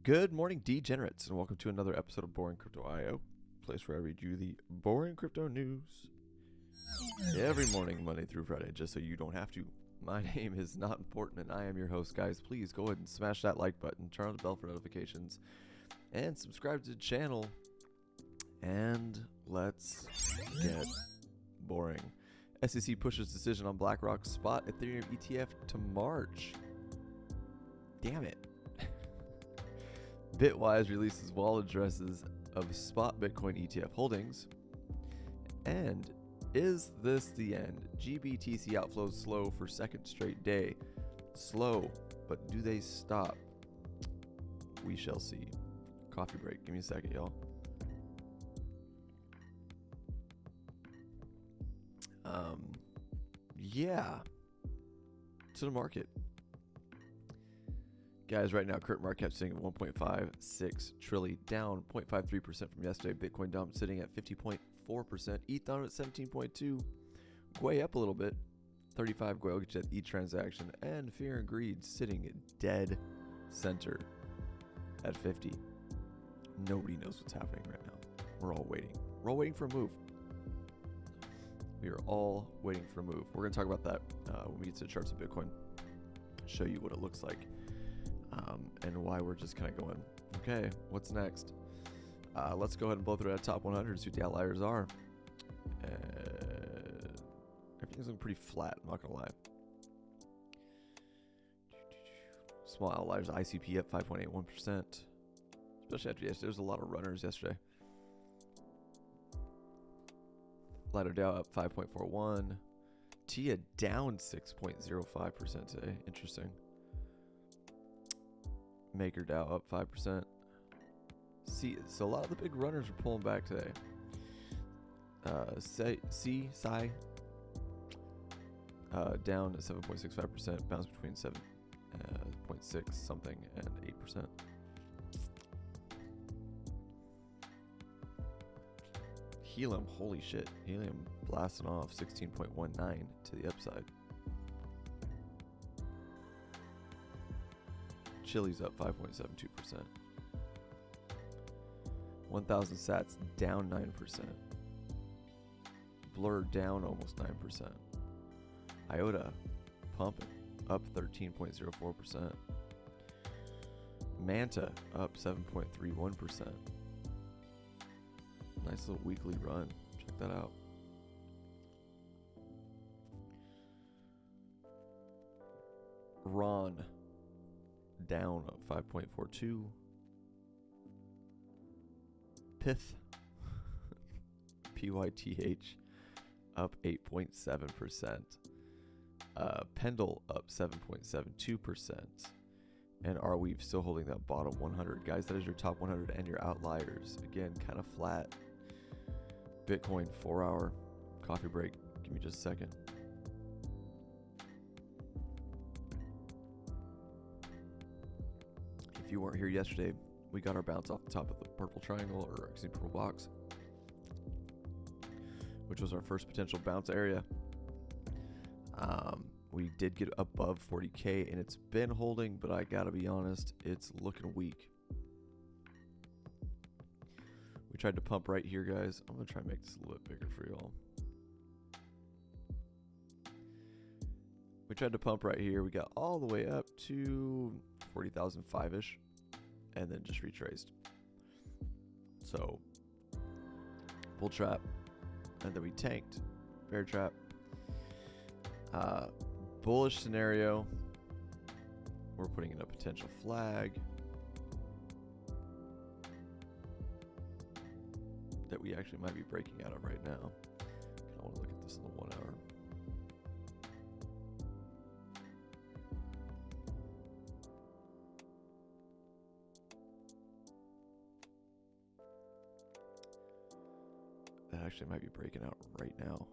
Good morning, degenerates, and welcome to another episode of Boring Crypto IO, place where I read you the boring crypto news every morning, Monday through Friday, just so you don't have to. My name is Not Important, and I am your host, guys. Please go ahead and smash that like button, turn on the bell for notifications, and subscribe to the channel. And let's get boring. SEC pushes decision on BlackRock's spot Ethereum ETF to March. Damn it. Bitwise releases wallet addresses of spot Bitcoin ETF holdings. And is this the end? GBTC outflows slow for second straight day. Slow, but do they stop? We shall see. Coffee break. Give me a second, y'all. Yeah. To the market. Guys, right now, current market cap sitting at 1.56 trillion, down 0.53% from yesterday. Bitcoin dump sitting at 50.4%. ETH down at 17.2. Gwei up a little bit. 35 Gwei will get you that each transaction. And fear and greed sitting dead center at 50. Nobody knows what's happening right now. We're all waiting. We're all waiting for a move. We are all waiting for a move. We're going to talk about that when we get to the charts of Bitcoin. Show you what it looks like. And why we're just kind of going, okay, what's next? Let's go ahead and blow through that top 100 and see what the outliers are. Everything's looking pretty flat, I'm not going to lie. Small outliers, ICP up 5.81%. Especially after yesterday. There's a lot of runners yesterday. Lighter Dow up 5.41. TIA down 6.05% today. Interesting. Maker Dow up 5%. So a lot of the big runners are pulling back today. Psy down at 7.65%, bounce between 7.6 something and 8%. Helium, holy shit. Helium blasting off 16.19 to the upside. Chili's up 5.72%. 1,000 sats down 9%. Blur down almost 9%. IOTA pumping up 13.04%. Manta up 7.31%. Nice little weekly run. Check that out. Ron down 5.42. Pith PYTH up 8.7%. Pendle up 7.72%. And Arweave still holding that bottom 100. Guys, that is your top 100 and your outliers. Again, kind of flat. Bitcoin 4-hour coffee break. Give me just a second. If you weren't here yesterday, we got our bounce off the top of the purple triangle, or actually purple box, which was our first potential bounce area. We did get above 40K, and it's been holding, but I gotta be honest, it's looking weak. We tried to pump right here, guys. I'm gonna try and make this a little bit bigger for y'all. We tried to pump right here. We got all the way up to 40,005-ish, and then just retraced. So, bull trap, and then we tanked. Bear trap. Bullish scenario. We're putting in a potential flag that we actually might be breaking out of right now. I want to look at this in the 1 hour. That actually might be breaking out right now.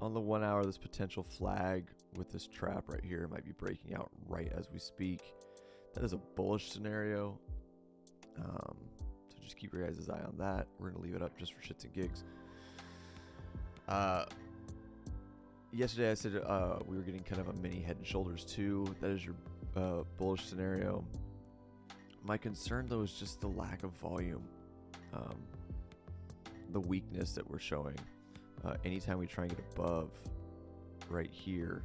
On the 1 hour, this potential flag with this trap right here might be breaking out right as we speak. That is a bullish scenario. So just keep your guys' eye on that. We're going to leave it up just for shits and gigs. Yesterday I said we were getting kind of a mini head and shoulders too. That is your bullish scenario. My concern though is just the lack of volume, the weakness that we're showing. Anytime we try and get above right here,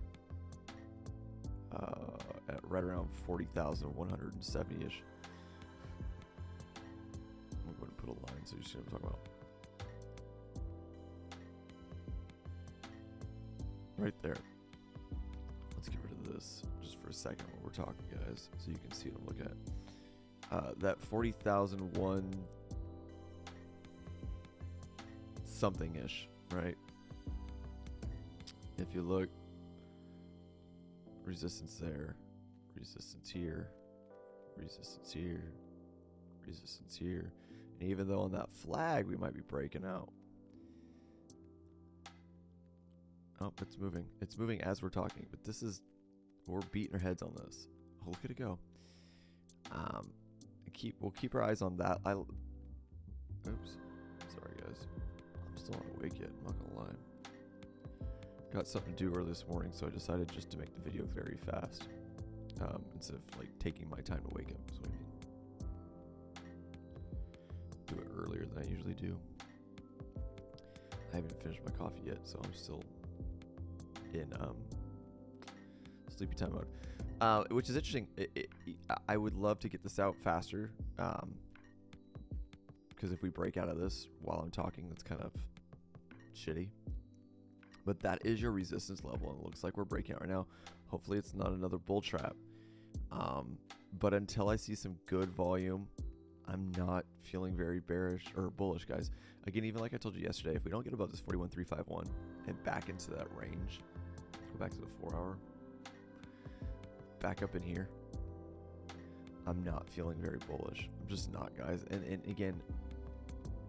at right around 40,170-ish. I'm going to put a line so you see what I'm talking about. Right there. Let's get rid of this just for a second while we're talking, guys, so you can see what I'm looking at. That 40,001 something-ish, right? If you look, resistance there, resistance here, resistance here, resistance here. And even though on that flag we might be breaking out. Oh, it's moving. It's moving as we're talking, but this is, we're beating our heads on this. Oh, look at it go. We'll keep our eyes on that. Oops. Sorry, guys. I'm still not awake yet. I'm not gonna lie. Got something to do early this morning, so I decided just to make the video very fast, instead of like taking my time to wake up. Is what I mean. Do it earlier than I usually do. I haven't finished my coffee yet, so I'm still in sleepy time mode, which is interesting. I would love to get this out faster, because if we break out of this while I'm talking, that's kind of shitty. But that is your resistance level, and it looks like we're breaking out right now. Hopefully it's not another bull trap. But until I see some good volume, I'm not feeling very bearish or bullish, guys. Again, even like I told you yesterday, if we don't get above this 41,351 and back into that range, go back to the 4 hour, back up in here, I'm not feeling very bullish. I'm just not, guys. And again,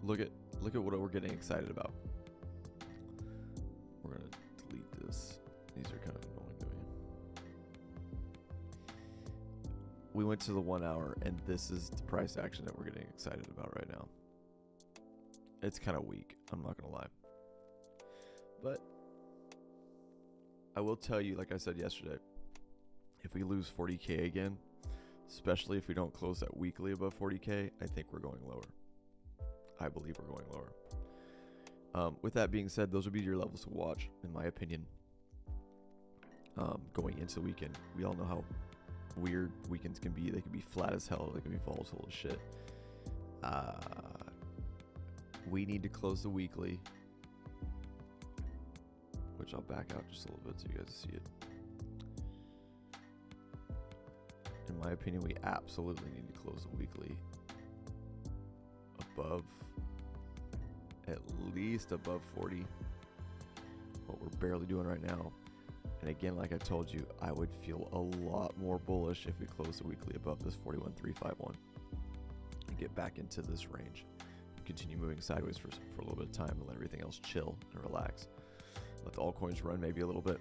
look at what we're getting excited about. We're gonna delete this. These are kind of annoying to me. We went to the 1 hour, and this is the price action that we're getting excited about right now. It's kind of weak, I'm not gonna lie. But I will tell you, like I said yesterday, if we lose 40K again, especially if we don't close that weekly above 40K, I think we're going lower. I believe we're going lower. With that being said, those would be your levels to watch, in my opinion. Going into the weekend, we all know how weird weekends can be. They can be flat as hell. They can be volatile as shit. We need to close the weekly, which I'll back out just a little bit so you guys see it. In my opinion, we absolutely need to close the weekly above, at least above 40, what we're barely doing right now. And again, like I told you, I would feel a lot more bullish if we close the weekly above this 41,351 and get back into this range. Continue moving sideways for a little bit of time and let everything else chill and relax. Let the altcoins run maybe a little bit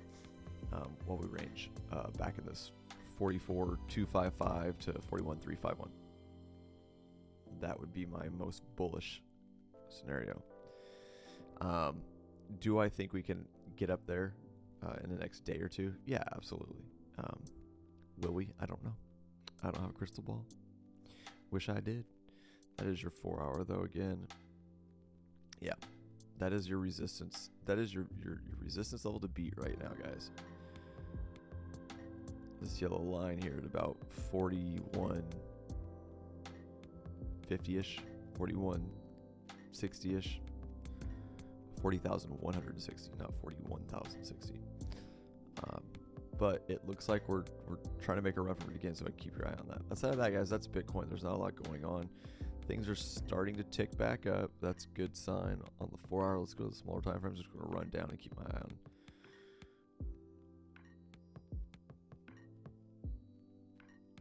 while we range back in this 44,255 to 41,351. That would be my most bullish scenario. Do I think we can get up there in the next day or two? Yeah, absolutely. Will we? I don't know. I don't have a crystal ball. Wish I did. That is your 4 hour though. Again, yeah, that is your resistance. That is your resistance level to beat right now, guys. This yellow line here at about 4150-ish, 4160-ish, 40,160, not 41,060. But it looks like we're trying to make a run from it again, so keep your eye on that. Outside of that, guys, that's Bitcoin. There's not a lot going on. Things are starting to tick back up. That's a good sign. On the 4 hour, let's go to the smaller time frames. Just going to run down and keep my eye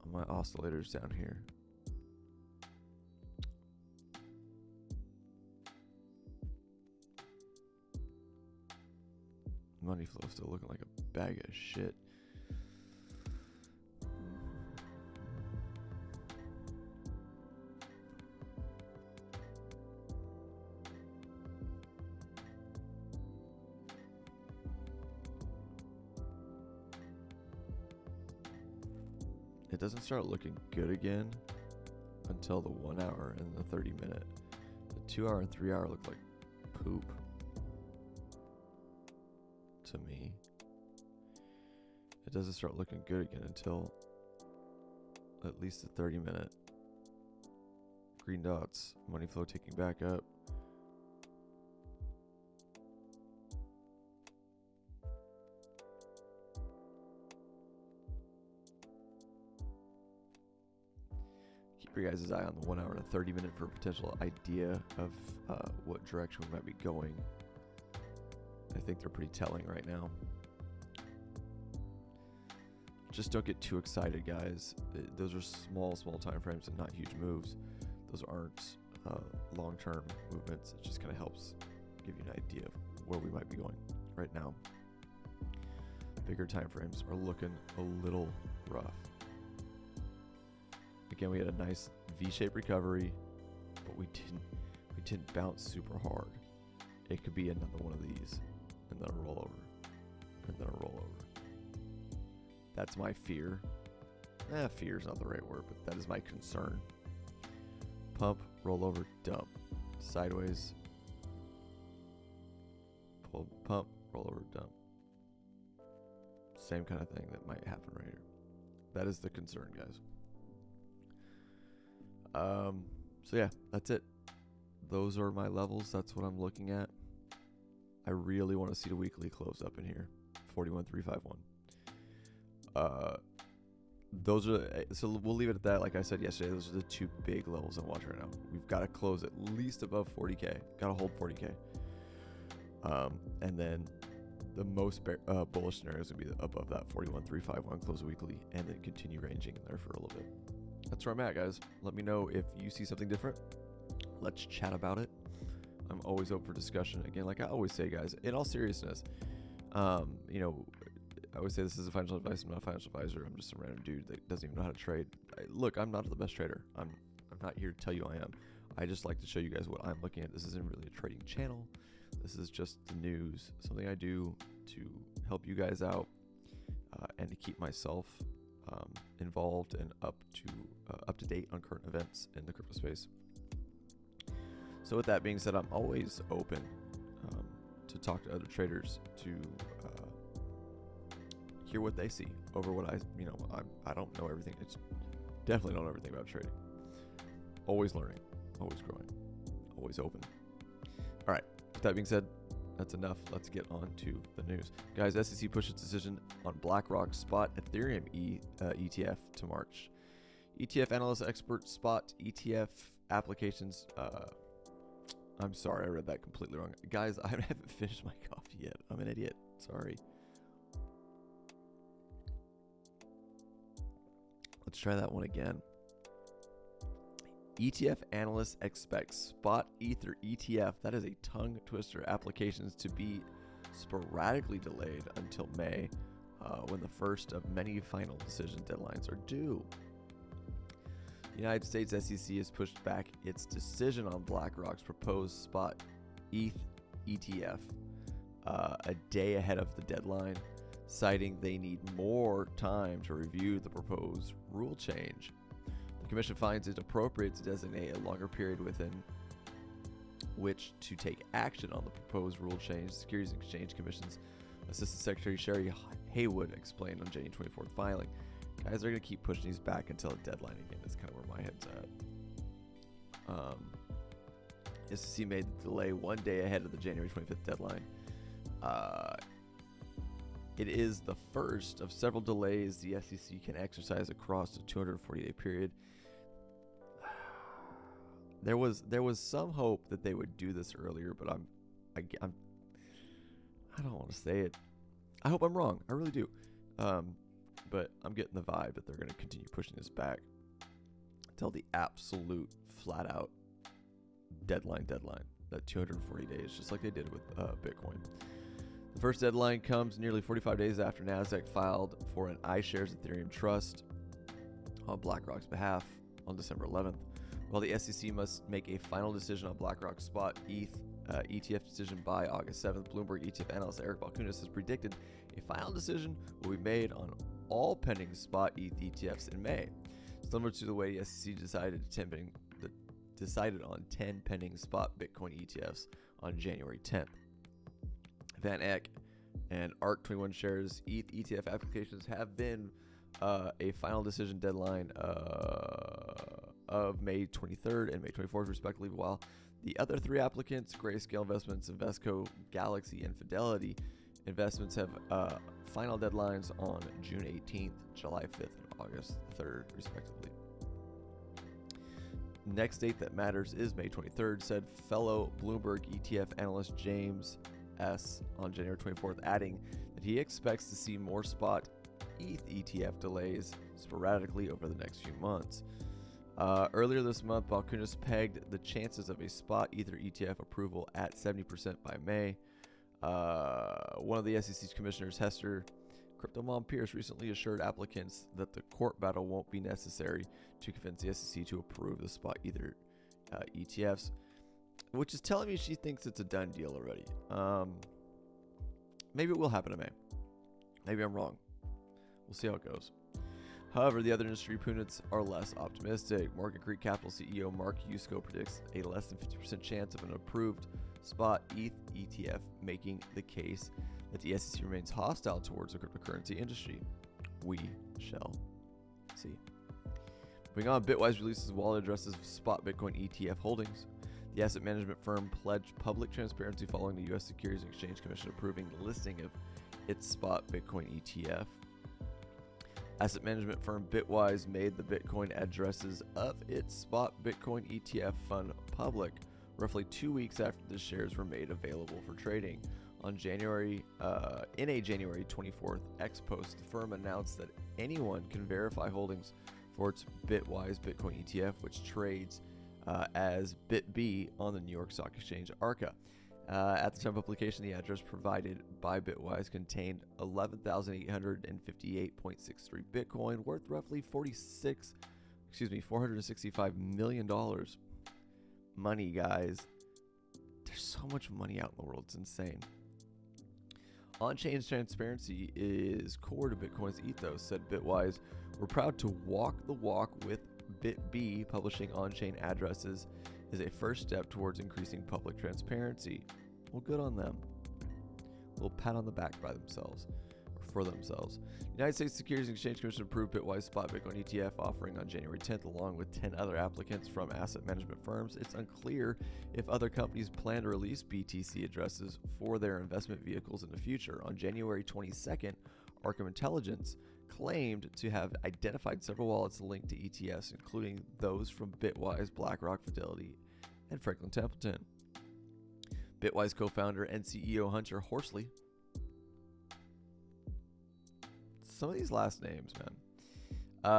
on my oscillators down here. Money flow still looking like a bag of shit. it doesn't start looking good again until the 1 hour and the 30 minute. The 2 hour and 3 hour look like poop to me. It doesn't start looking good again until at least the 30 minute. Green dots, money flow ticking back up. Keep your guys' eye on the 1 hour and a 30 minute for a potential idea of what direction we might be going. I think they're pretty telling right now. Just don't get too excited, guys. Those are small time frames and not huge moves. Those aren't long-term movements. It just kind of helps give you an idea of where we might be going right now. Bigger time frames are looking a little rough. Again, we had a nice V-shaped recovery, but we didn't bounce super hard. It could be another one of these, and then a rollover, and then a rollover. That's my fear. Fear is not the right word, but that is my concern. Pump, rollover, dump. Sideways. Pull, pump, rollover, dump. Same kind of thing that might happen right here. That is the concern, guys. So yeah, that's it. Those are my levels. That's what I'm looking at. I really want to see the weekly close up in here. 41,351. Those are, so we'll leave it at that. Like I said yesterday, those are the two big levels I'm watching right now. We've got to close at least above 40K. Got to hold 40K. And then the most bullish scenario is going to be above that 41,351 close weekly, and then continue ranging in there for a little bit. That's where I'm at, guys. Let me know if you see something different. Let's chat about it. I'm always open for discussion. Again, like I always say, guys, in all seriousness, you know, I always say this is a financial advice. I'm not a financial advisor. I'm just a random dude that doesn't even know how to trade. Look, I'm not the best trader. I'm not here to tell you I am. I just like to show you guys what I'm looking at. This isn't really a trading channel. This is just the news, something I do to help you guys out and to keep myself involved and up to date on current events in the crypto space. So with that being said, I'm always open to talk to other traders, to hear what they see over what I don't know everything. It's definitely don't know everything about trading. Always learning, always growing, always open. All right, with that being said, that's enough. Let's get on to the news. Guys, SEC pushes decision on BlackRock spot Ethereum ETF to March. ETF analyst expert spot ETF applications. I'm sorry, I read that completely wrong. Guys, I haven't finished my coffee yet. I'm an idiot. Sorry. Let's try that one again. ETF analyst expects spot Ether ETF, that is a tongue twister, applications to be sporadically delayed until May, when the first of many final decision deadlines are due. The United States SEC has pushed back its decision on BlackRock's proposed spot ETH ETF a day ahead of the deadline, citing they need more time to review the proposed rule change. The Commission finds it appropriate to designate a longer period within which to take action on the proposed rule change. The Securities and Exchange Commission's Assistant Secretary Sherry Haywood explained on January 24th filing. Guys, they're going to keep pushing these back until a deadline again. That's kind of where my head's at. SEC made the delay one day ahead of the January 25th deadline. It is the first of several delays the SEC can exercise across a 240-day period. There was some hope that they would do this earlier, but I don't want to say it. I hope I'm wrong. I really do. But I'm getting the vibe that they're going to continue pushing this back until the absolute flat out deadline, that 240 days, just like they did with Bitcoin. The first deadline comes nearly 45 days after NASDAQ filed for an iShares Ethereum trust on BlackRock's behalf on December 11th. While the SEC must make a final decision on BlackRock's spot ETH ETF decision by August 7th, Bloomberg ETF analyst Eric Balkunas has predicted a final decision will be made on all pending spot ETH ETFs in May, similar to the way the SEC decided on 10 pending spot Bitcoin ETFs on January 10th. FRIEND.TECH and ARK21 shares ETH ETF applications have been a final decision deadline of May 23rd and May 24th, respectively, while the other three applicants, Grayscale Investments, Invesco, Galaxy, and Fidelity Investments, have final deadlines on June 18th, July 5th, and August 3rd, respectively. Next date that matters is May 23rd, said fellow Bloomberg ETF analyst James S. on January 24th, adding that he expects to see more spot ETH ETF delays sporadically over the next few months. Earlier this month, Balkunas pegged the chances of a spot Ether ETF approval at 70% by May. One of the SEC's commissioners, Hester Crypto Mom Pierce, recently assured applicants that the court battle won't be necessary to convince the SEC to approve the spot Ether ETFs, which is telling me she thinks it's a done deal already. Maybe it will happen in May. Maybe I'm wrong. We'll see how it goes. However, the other industry pundits are less optimistic. Morgan Creek Capital CEO Mark Yusko predicts a less than 50% chance of an approved spot ETH ETF, making the case that the SEC remains hostile towards the cryptocurrency industry. We shall see. Moving on, Bitwise releases wallet addresses of spot Bitcoin ETF holdings. The asset management firm pledged public transparency following the U.S. Securities and Exchange Commission approving the listing of its spot Bitcoin ETF. Asset management firm Bitwise made the Bitcoin addresses of its spot Bitcoin ETF fund public roughly 2 weeks after the shares were made available for trading. In a January 24th X post, the firm announced that anyone can verify holdings for its Bitwise Bitcoin ETF, which trades as BitB on the New York Stock Exchange ARCA. At the time of publication, the address provided by Bitwise contained 11,858.63 Bitcoin, worth roughly $465 million. Money, guys. There's so much money out in the world. It's insane. On-chain transparency is core to Bitcoin's ethos, said Bitwise. We're proud to walk the walk with BitB. Publishing on-chain addresses is a first step towards increasing public transparency. Well, good on them. A little pat on the back by themselves, or for themselves. United States Securities and Exchange Commission approved Bitwise spot Bitcoin ETF offering on January 10th, along with 10 other applicants from asset management firms. It's unclear if other companies plan to release BTC addresses for their investment vehicles in the future. On January 22nd, Arkham Intelligence claimed to have identified several wallets linked to ETFs, including those from Bitwise, BlackRock, Fidelity, and Franklin Templeton. Bitwise co-founder and CEO Hunter Horsley. Some of these last names, man.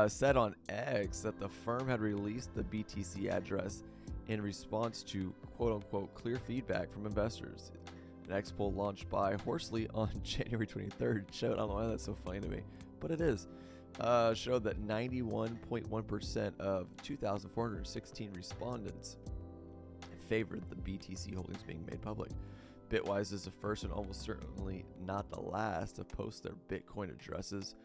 Said on X that the firm had released the BTC address in response to quote-unquote clear feedback from investors. An X poll launched by Horsley on January 23rd showed, I don't know why that's so funny to me, but it is, showed that 91.1% of 2,416 respondents favored the BTC holdings being made public. Bitwise is the first and almost certainly not the last to post their Bitcoin addresses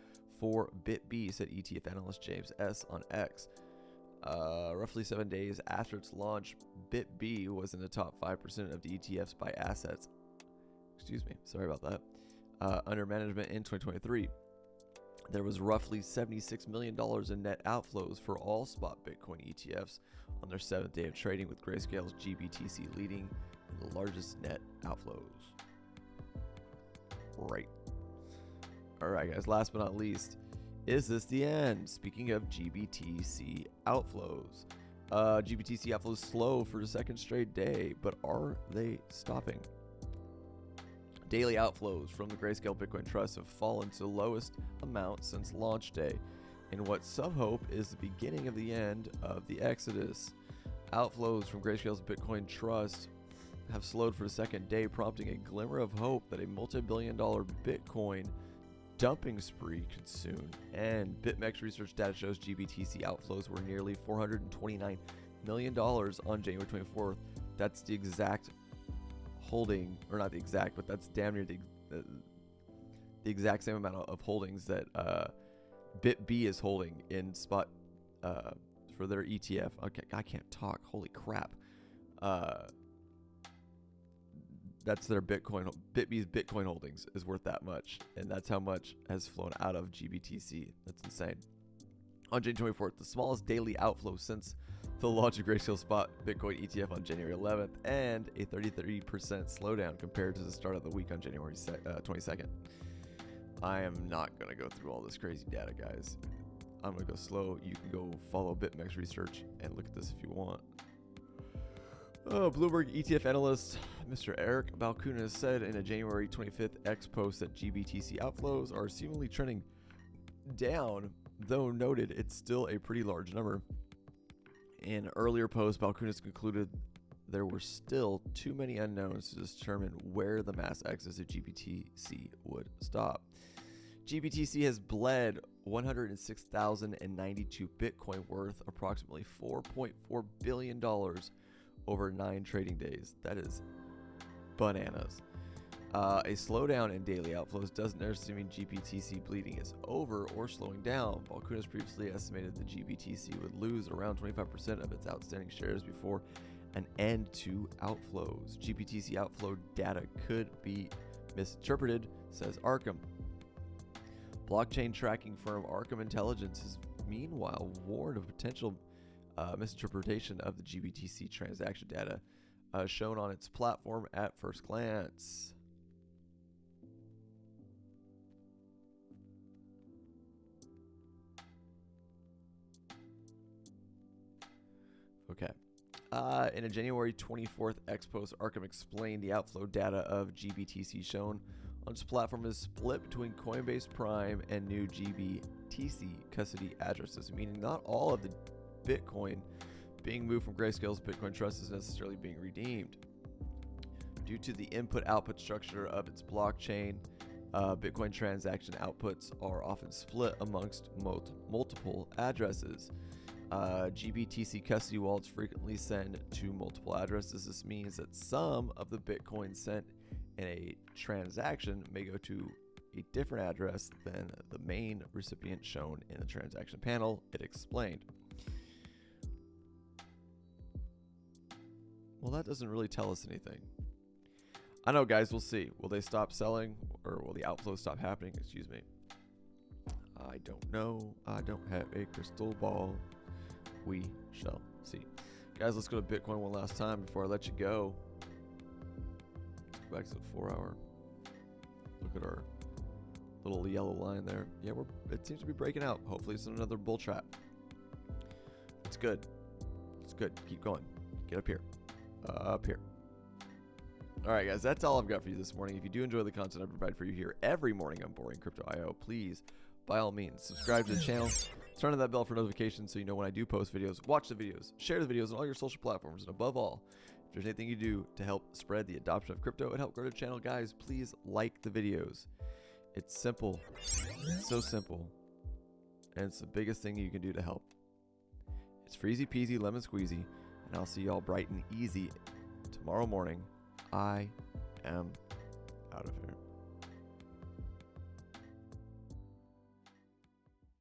for BitB, said ETF analyst James S. on X. Roughly 7 days after its launch, BitB was in the top 5% of the ETFs by assets. Excuse me, sorry about that. Under management in 2023. There was roughly $76 million in net outflows for all spot Bitcoin ETFs on their 7th day of trading, with Grayscale's GBTC leading in the largest net outflows. Right. All right, guys, last but not least, is this the end? Speaking of GBTC outflows. GBTC outflows slow for the second straight day, but are they stopping? Daily outflows from the Grayscale Bitcoin Trust have fallen to the lowest amount since launch day, in what some hope is the beginning of the end of the exodus. Outflows from Grayscale's Bitcoin Trust have slowed for the second day, prompting a glimmer of hope that a multi-billion-dollar Bitcoin dumping spree could soon end. BitMEX research data shows GBTC outflows were nearly $429 million on January 24th. That's the exact holding, or not the exact, but that's damn near the exact same amount of holdings that BitB is holding in spot for their ETF. Okay, I can't talk. Holy crap. That's their Bitcoin. BitB's Bitcoin holdings is worth that much, and that's how much has flown out of GBTC. That's insane. On January 24th, the smallest daily outflow since the launch of Grayscale Spot Bitcoin ETF on January 11th, and a 33% slowdown compared to the start of the week on January 22nd. I am not going to go through all this crazy data, guys. I'm going to go slow. You can go follow BitMEX Research and look at this if you want. Bloomberg ETF analyst Mr. Eric Balkunas said in a January 25th X post that GBTC outflows are seemingly trending down, though noted it's still a pretty large number. In earlier posts, Balkunas concluded there were still too many unknowns to determine where the mass exodus of GBTC would stop. GBTC has bled 106,092 Bitcoin worth approximately $4.4 billion over 9 trading days. That is bananas. A slowdown in daily outflows doesn't necessarily mean GBTC bleeding is over or slowing down. Balkunas previously estimated the GBTC would lose around 25% of its outstanding shares before an end to outflows. GBTC outflow data could be misinterpreted, says Arkham. Blockchain tracking firm Arkham Intelligence has meanwhile warned of potential misinterpretation of the GBTC transaction data shown on its platform at first glance. Okay. In a January 24th X post, Arkham explained the outflow data of GBTC shown on its platform is split between Coinbase Prime and new GBTC custody addresses, meaning not all of the Bitcoin being moved from Grayscale's Bitcoin Trust is necessarily being redeemed. Due to the input-output structure of its blockchain, Bitcoin transaction outputs are often split amongst multiple addresses. GBTC custody wallets frequently send to multiple addresses. This means that some of the Bitcoin sent in a transaction may go to a different address than the main recipient shown in the transaction panel, it explained. Well, that doesn't really tell us anything. I know, guys, we'll see. Will they stop selling, or will the outflow stop happening? Excuse me. I don't know. I don't have a crystal ball. We shall see. Guys, let's go to Bitcoin one last time before I let you go. Let's go back to the 4-hour. Look at our little yellow line there. Yeah, it seems to be breaking out. Hopefully it's another bull trap. It's good. It's good. Keep going. Get up here. Up here. All right, guys, that's all I've got for you this morning. If you do enjoy the content I provide for you here every morning on Boring Crypto IO, please, by all means, subscribe to the channel. Turn on that bell for notifications so you know when I do post videos. Watch the videos. Share the videos on all your social platforms. And above all, if there's anything you do to help spread the adoption of crypto and help grow the channel, guys, please like the videos. It's simple. It's so simple. And it's the biggest thing you can do to help. It's freezy peasy lemon squeezy. And I'll see y'all bright and easy tomorrow morning. I am out of here.